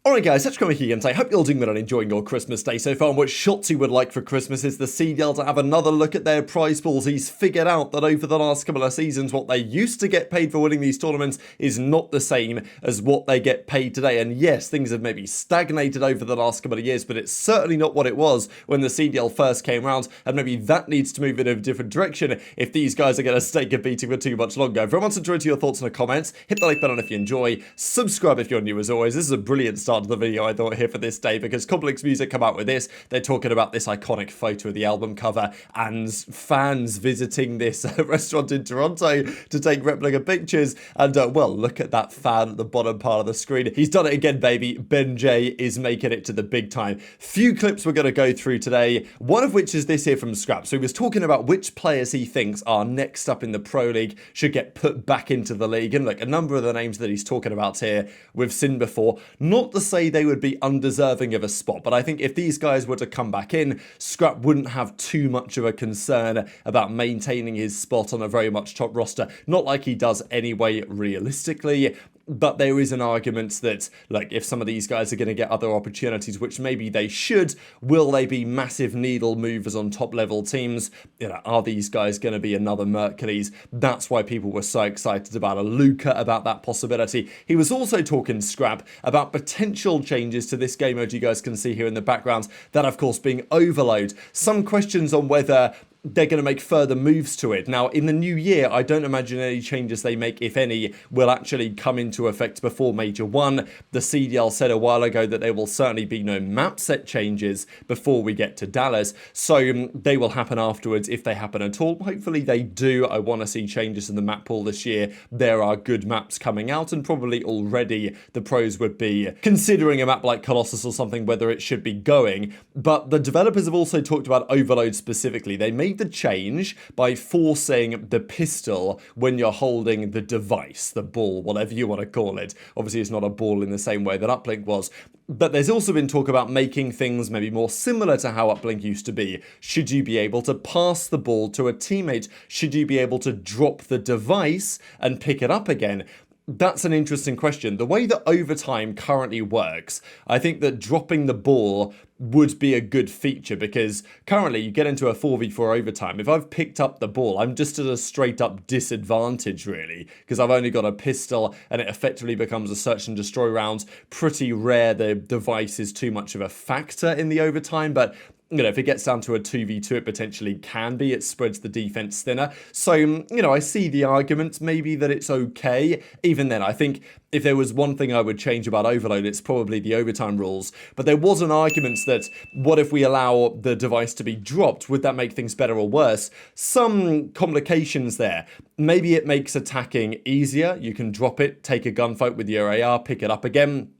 Alright guys, that's Chroma here, and I hope you're all doing well and enjoying your Christmas day so far. And what Shotzzy would like for Christmas is the CDL to have another look at their prize pools. He's figured out that over the last couple of seasons, what they used to get paid for winning these tournaments is not the same as what they get paid today. And yes, things have maybe stagnated over the last couple of years, but it's certainly not what it was when the CDL first came around, and maybe that needs to move in a different direction if these guys are going to stay competing for too much longer. Everyone wants to join to your thoughts in the comments. Hit the like button if you enjoy. Subscribe if you're new as always. This is a brilliant start to the video I thought here for this day, because CleanX Music come out with this. They're talking about this iconic photo of the album cover and fans visiting this restaurant in Toronto to take replica pictures. And well, look at that fan at the bottom part of the screen. He's done it again, baby. Ben J is making it to the big time. Few clips we're going to go through today, one of which is this here from Scrap. So he was talking about which players he thinks are next up in the Pro League, should get put back into the league. And look, a number of the names that he's talking about here we've seen before. Not to say they would be undeserving of a spot, but I think if these guys were to come back in, Scrap wouldn't have too much of a concern about maintaining his spot on a very much top roster. Not like he does anyway, realistically. But there is an argument that, like, if some of these guys are going to get other opportunities, which maybe they should, will they be massive needle movers on top-level teams? You know, are these guys going to be another Mercules? That's why people were so excited about a Lurqxx, about that possibility. He was also talking, Scrap, about potential changes to this game mode you guys can see here in the background, that, of course, being Overload. Some questions on whether they're going to make further moves to it. Now, in the new year, I don't imagine any changes they make, if any, will actually come into effect before Major 1. The CDL said a while ago that there will certainly be no map set changes before we get to Dallas, so they will happen afterwards if they happen at all. Hopefully they do. I want to see changes in the map pool this year. There are good maps coming out, and probably already the pros would be considering a map like Colossus or something, whether it should be going. But the developers have also talked about Overload specifically. They made the change by forcing the pistol when you're holding the device, the ball, whatever you want to call it. Obviously, it's not a ball in the same way that Uplink was. But there's also been talk about making things maybe more similar to how Uplink used to be. Should you be able to pass the ball to a teammate? Should you be able to drop the device and pick it up again? That's an interesting question. The way that overtime currently works, I think that dropping the ball would be a good feature, because currently you get into a 4v4 overtime. If I've picked up the ball, I'm just at a straight up disadvantage, really, because I've only got a pistol and it effectively becomes a search and destroy round. Pretty rare the device is too much of a factor in the overtime, but you know, if it gets down to a 2v2, it potentially can be. It spreads the defense thinner. So, you know, I see the argument maybe that it's okay. Even then, I think if there was one thing I would change about Overload, it's probably the overtime rules. But there was an argument that, what if we allow the device to be dropped? Would that make things better or worse? Some complications there. Maybe it makes attacking easier. You can drop it, take a gunfight with your AR, pick it up again.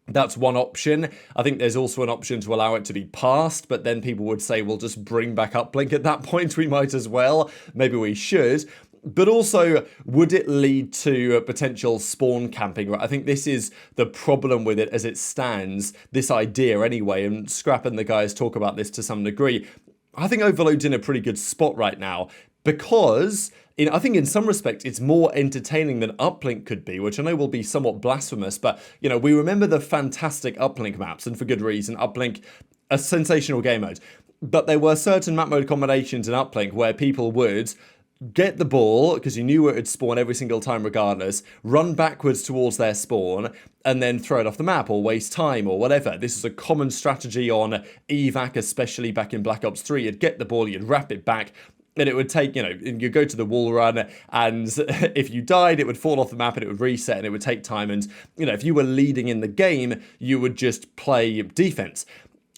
That's one option. I think there's also an option to allow it to be passed, but then people would say, well, just bring back Uplink at that point. We might as well. Maybe we should. But also, would it lead to potential spawn camping? I think this is the problem with it as it stands, this idea anyway, and Scrap and the guys talk about this to some degree. I think Overload's in a pretty good spot right now, because I think in some respects it's more entertaining than Uplink could be, which I know will be somewhat blasphemous, but you know, we remember the fantastic Uplink maps, and for good reason. Uplink, a sensational game mode. But there were certain map mode combinations in Uplink where people would get the ball, because you knew where it would spawn every single time regardless, run backwards towards their spawn, and then throw it off the map or waste time or whatever. This is a common strategy on evac, especially back in Black Ops 3. You'd get the ball, you'd wrap it back, and it would take, you know, you go to the wall run, and if you died, it would fall off the map and it would reset, and it would take time. And, you know, if you were leading in the game, you would just play defense.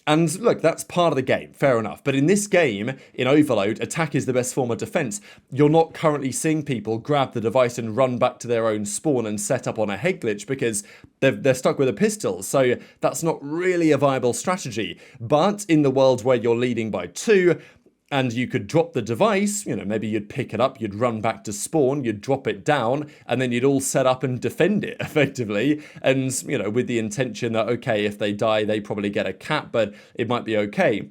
And look, that's part of the game, fair enough. But in this game, in Overload, attack is the best form of defense. You're not currently seeing people grab the device and run back to their own spawn and set up on a head glitch, because they're stuck with a pistol. So that's not really a viable strategy. But in the world where you're leading by 2, and you could drop the device, you know, maybe you'd pick it up, you'd run back to spawn, you'd drop it down, and then you'd all set up and defend it, effectively. And, you know, with the intention that, okay, if they die, they probably get a cap, but it might be okay.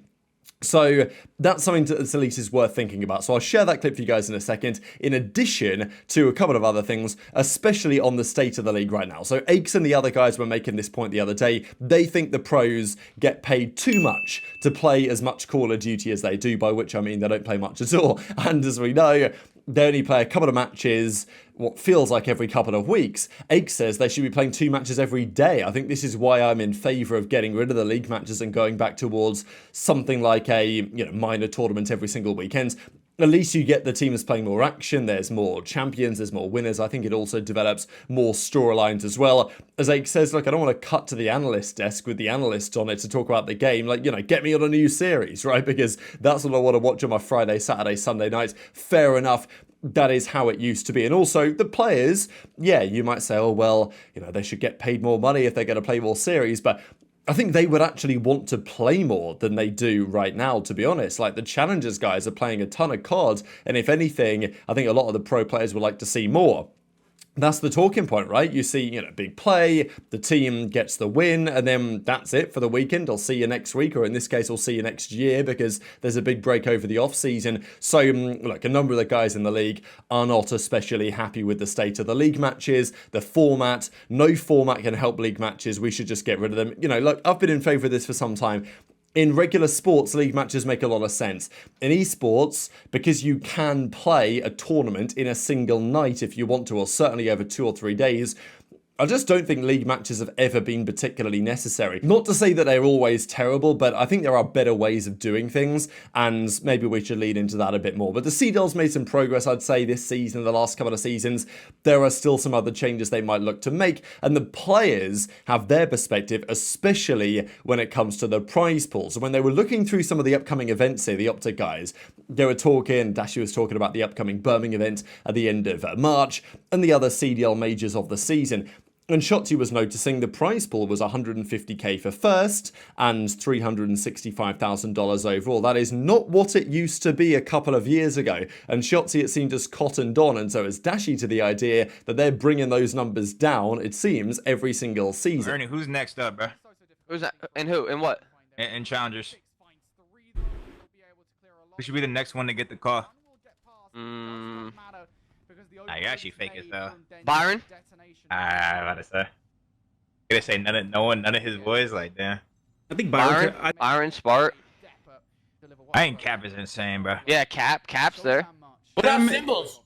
So that's something that at least is worth thinking about. So I'll share that clip for you guys in a second, in addition to a couple of other things, especially on the state of the league right now. So aBeZy and the other guys were making this point the other day. They think the pros get paid too much to play as much Call of Duty as they do, by which I mean they don't play much at all. And as we know, they only play a couple of matches, what feels like every couple of weeks. aBeZy says they should be playing 2 matches every day. I think this is why I'm in favour of getting rid of the league matches and going back towards something like a minor tournament every single weekend. At least you get the teams playing more action, there's more champions, there's more winners. I think it also develops more storylines as well. As aBeZy says, look, I don't want to cut to the analyst desk with the analyst on it to talk about the game. Like, get me on a new series, right? Because that's what I want to watch on my Friday, Saturday, Sunday nights. Fair enough. That is how it used to be. And also, the players, yeah, you might say, oh, well, they should get paid more money if they're going to play more series, but I think they would actually want to play more than they do right now, to be honest. Like, the Challengers guys are playing a ton of COD, and if anything, I think a lot of the pro players would like to see more. That's the talking point, right? You see, big play, the team gets the win, and then that's it for the weekend. I'll see you next week, or in this case, I'll see you next year, because there's a big break over the off-season. So, look, a number of the guys in the league are not especially happy with the state of the league matches, the format. No format can help league matches. We should just get rid of them. Look, I've been in favor of this for some time. In regular sports, league matches make a lot of sense. In esports, because you can play a tournament in a single night if you want to, or certainly over 2 or 3 days, I just don't think league matches have ever been particularly necessary. Not to say that they're always terrible, but I think there are better ways of doing things, and maybe we should lean into that a bit more. But the CDL's made some progress, I'd say, this season, the last couple of seasons. There are still some other changes they might look to make, and the players have their perspective, especially when it comes to the prize pool. So when they were looking through some of the upcoming events here, the OpTic guys, they were talking, Dashy was talking about the upcoming Birmingham event at the end of March, and the other CDL majors of the season. And Shotzzy was noticing the prize pool was $150k for first and $365,000 overall. That is not what it used to be a couple of years ago. And Shotzzy, it seemed, just cottoned on, and so is Dashy to the idea that they're bringing those numbers down, it seems, every single season. Ernie, who's next up, bro? Who's that? And who? And what? And Challengers. Who should be the next one to get the call? I actually fake it though. Byron? I about to say. Gonna say none of his boys, like damn. I think Byron, Spart. I think Cap is insane, bro. Yeah, Cap's there. What about Symbols?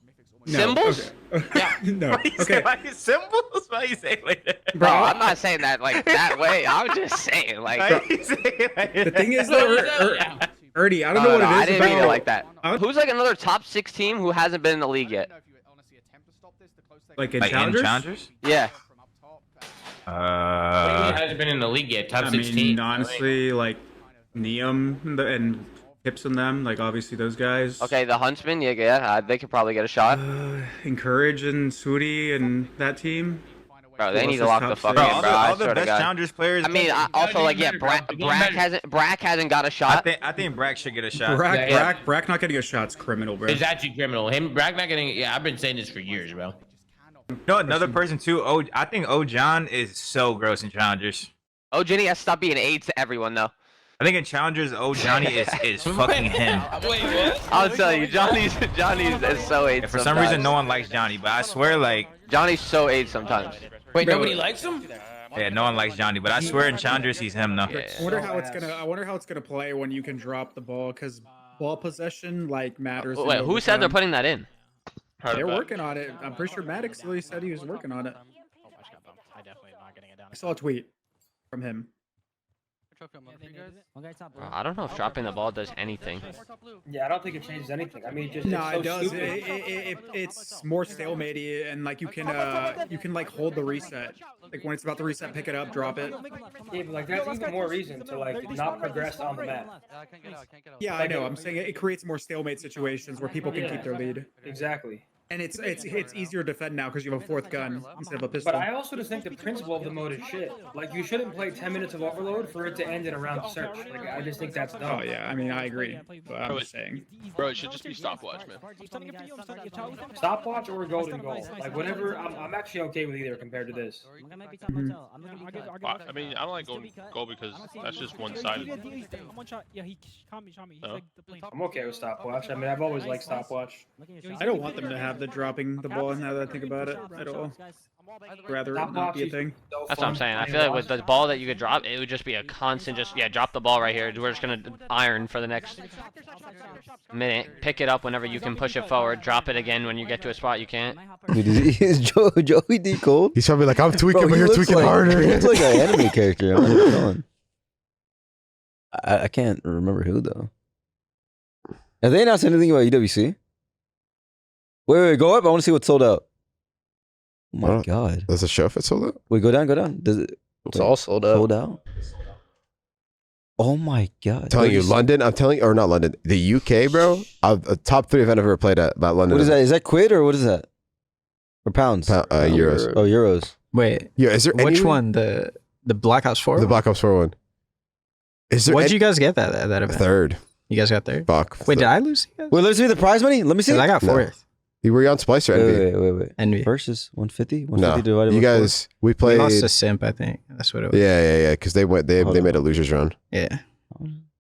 No, Symbols? Okay. Yeah. No. Okay. Why you Symbols? Why you say like that? Bro, I'm not saying that like that way. I'm just saying like. The thing is though, Ernie, I don't know what it is. I didn't mean it about... like that. Who's like another top 6 team who hasn't been in the league yet? Like in Like Challengers? in Challengers? Yeah. He hasn't been in the league yet. Top 16. mean, honestly, like Neum and Hips and them, like obviously those guys. Okay, the Huntsman, yeah, they could probably get a shot. Encourage and Sudi and that team. Bro, they Who need else to is lock the top fuck six? in, Bro, bro. all the best Challengers players. I mean, also like yeah, Brack hasn't got a shot. I think Brack should get a shot. Brack not getting a shot's criminal, bro. It's actually criminal. Brack not getting. Yeah, I've been saying this for years, bro. No, another person too. I think John is so gross in Challengers. Oh, Jenny has to stop being AIDS to everyone though. I think in Challengers, Johnny is fucking him. Wait, what? I'll tell you, Johnny's is so AIDS. For some reason, no one likes Johnny, but I swear, like, Johnny's so AIDS sometimes. Wait, nobody likes him? yeah, no one likes Johnny, but I swear in Challengers, he's him though. Yeah. I wonder how it's gonna play when you can drop the ball, because ball possession like matters. Wait, who said they're putting that in? They're working on it. I'm pretty sure Maddox really said he was working on it. I saw a tweet from him. I don't know if dropping the ball does anything. Yeah, I don't think it changes anything. I mean, just No, it's it so does. stupid. It's more stalemate, and like you can like hold the reset. Like when it's about to reset, pick it up, drop it. Yeah, but like that's even more reason to like not progress on the map. Yeah, I know. I'm saying it creates more stalemate situations where people can keep their lead. Exactly. And it's easier to defend now because you have a fourth gun instead of a pistol. But I also just think the principle of the mode is shit. Like, you shouldn't play 10 minutes of Overload for it to end in a round of search. Like, I just think that's dumb. Oh yeah, I mean I agree. But I'm just saying. Bro, it should just be stopwatch, man. Stopwatch or golden goal. Like, whatever. I'm actually okay with either compared to this. I mean, I don't like golden goal because that's just one-sided. I'm okay with stopwatch. I mean, I've always liked stopwatch. I don't want them to have the dropping the ball now that I think about it at all. Rather it not be a thing. That's what I'm saying. I feel like with the ball that you could drop, it would just be a constant, drop the ball right here. We're just gonna iron for the next minute. Pick it up whenever you can push it forward. Drop it again when you get to a spot you can't. Dude, is Joey D cold? He's probably like, I'm tweaking, Bro, but you're tweaking harder. He looks like an anime character. I'm not going. I can't remember who though. Have they announced anything about UWC? Wait, go up. I want to see what's sold out. Oh my god. Does it show if it's sold out? Wait, go down, go down. Does it? It's all sold out. Sold out? Oh my god. I'm telling you, London, I'm telling you, or not London, the UK, bro. A top 3 event I've ever played at London. What is that? Is that quid or what is that? Or pounds? Euros. Oh, euros. Wait. Yeah, is there which one? The Black Ops 4? The Black Ops 4 one. Is there What'd you guys get that event? Third. You guys got third? Fuck. Wait, did I lose? Wait, let's see the prize money. Let me see. I got fourth. Were you on Splice or Envy? Wait. Envy. Versus 150? 150 No. divided You by guys, we played. We lost to Simp, I think. That's what it was. Yeah. Because they made a losers round. Yeah.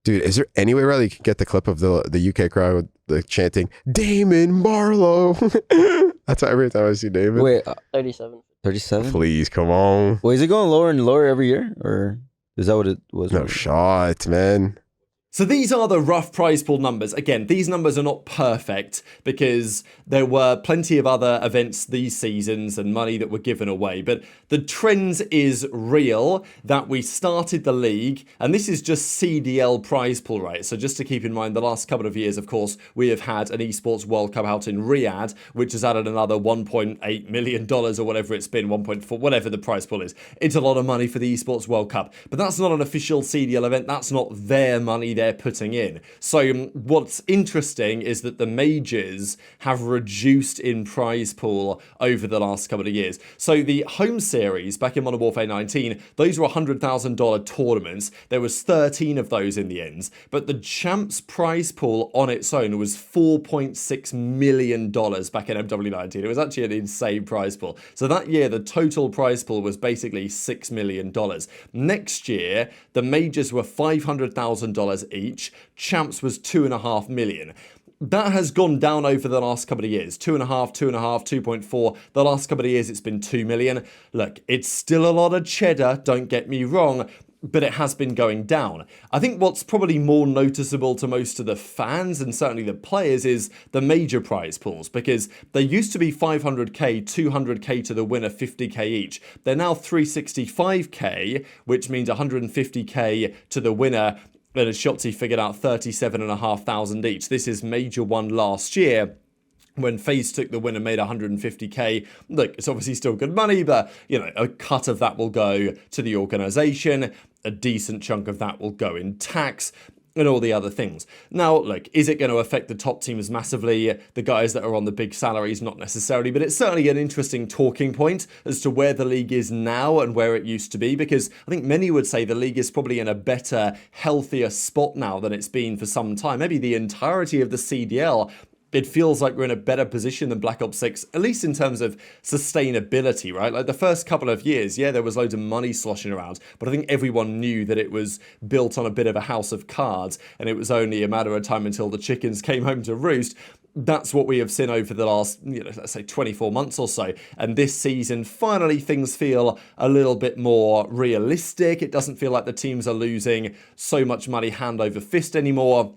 Dude, is there any way, Riley, you can get the clip of the UK crowd like chanting, Damon Barlow? That's why every time I see Damon. Wait, 37. 37? Please, come on. Wait, is it going lower and lower every year? Or is that what it was? No shot, man. So these are the rough prize pool numbers. Again, these numbers are not perfect because there were plenty of other events these seasons and money that were given away. But the trend is real that we started the league, and this is just CDL prize pool, right? So just to keep in mind, the last couple of years, of course, we have had an Esports World Cup out in Riyadh, which has added another $1.8 million or whatever it's been, 1.4, whatever the prize pool is. It's a lot of money for the Esports World Cup, but that's not an official CDL event. That's not their money they're putting in. So what's interesting is that the majors have reduced in prize pool over the last couple of years. So the home series back in Modern Warfare 19, those were $100,000 tournaments. There was 13 of those in the end, but the champs prize pool on its own was $4.6 million back in MW19. It was actually an insane prize pool. So that year, the total prize pool was basically $6 million. Next year, the majors were $500,000 each. Champs was $2.5 million. That has gone down over the last couple of years. 2.5, 2.4. The last couple of years, it's been 2 million. Look, it's still a lot of cheddar, don't get me wrong, but it has been going down. I think what's probably more noticeable to most of the fans and certainly the players is the major prize pools, because they used to be 500k, 200k to the winner, 50k each. They're now 365k, which means 150k to the winner. And as Shotzzy figured out, 37,500 each. This is major one last year, when FaZe took the win and made 150k. Look, it's obviously still good money, but, you know, a cut of that will go to the organization. A decent chunk of that will go in tax and all the other things. Now, look, is it going to affect the top teams massively? The guys that are on the big salaries, not necessarily, but it's certainly an interesting talking point as to where the league is now and where it used to be, because I think many would say the league is probably in a better, healthier spot now than it's been for some time. Maybe the entirety of the CDL. It feels like we're in a better position than Black Ops 6, at least in terms of sustainability, right? Like the first couple of years, yeah, there was loads of money sloshing around, but I think everyone knew that it was built on a bit of a house of cards, and it was only a matter of time until the chickens came home to roost. That's what we have seen over the last, let's say 24 months or so. And this season, finally, things feel a little bit more realistic. It doesn't feel like the teams are losing so much money hand over fist anymore.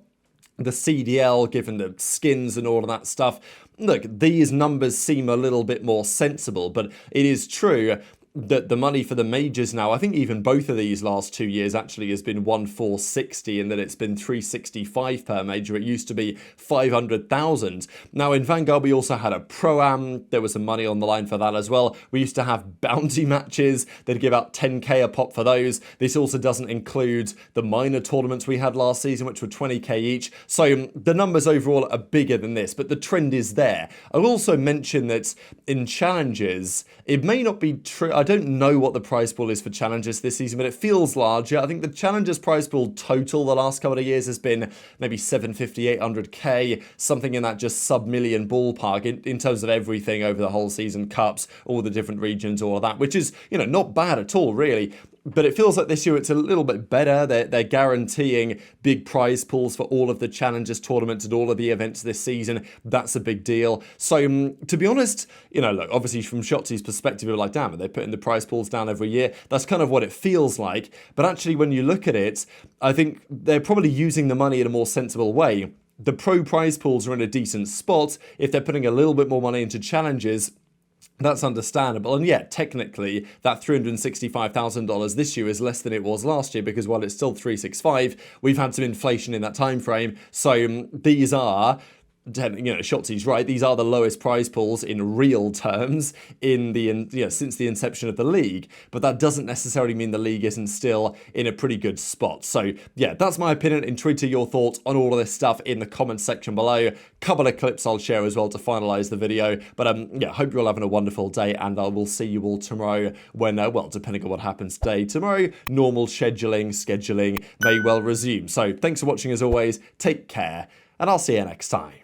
The CDL, given the skins and all of that stuff, look, these numbers seem a little bit more sensible, but it is true. the money for the majors now, I think even both of these last 2 years actually has been 1,460, and that it's been 365 per major. It used to be 500,000. Now in Vanguard we also had a Pro-Am. There was some money on the line for that as well. We used to have bounty matches. They'd give out 10k a pop for those. This also doesn't include the minor tournaments we had last season, which were 20k each. So the numbers overall are bigger than this, but the trend is there. I'll also mention that in challenges, it may not be true. I don't know what the prize pool is for challenges this season, but it feels larger. I think the challenges prize pool total the last couple of years has been maybe 750, 800k, something in that just sub-million ballpark in terms of everything over the whole season, cups, all the different regions, all of that, which is, you know, not bad at all, really. But it feels like this year it's a little bit better. They're guaranteeing big prize pools for all of the challenges tournaments and all of the events this season. That's a big deal. So to be honest, you know, look, obviously from Shotzzy's perspective, you're like, damn it, they're putting the prize pools down every year. That's kind of what it feels like. But actually, when you look at it, I think they're probably using the money in a more sensible way. The pro prize pools are in a decent spot. If they're putting a little bit more money into challenges, that's understandable. And yet, technically, that $365,000 this year is less than it was last year, because while it's still 365, we've had some inflation in that time frame. So these are, you know, Shotzzy's right, these are the lowest prize pools in real terms since the inception of the league, but that doesn't necessarily mean the league isn't still in a pretty good spot. So yeah, that's my opinion. Intrigued to your thoughts on all of this stuff in the comments section below. Couple of clips I'll share as well to finalize the video, but yeah, hope you're all having a wonderful day, and I will see you all tomorrow when, well, depending on what happens today, tomorrow, normal scheduling may well resume. So thanks for watching as always, take care, and I'll see you next time.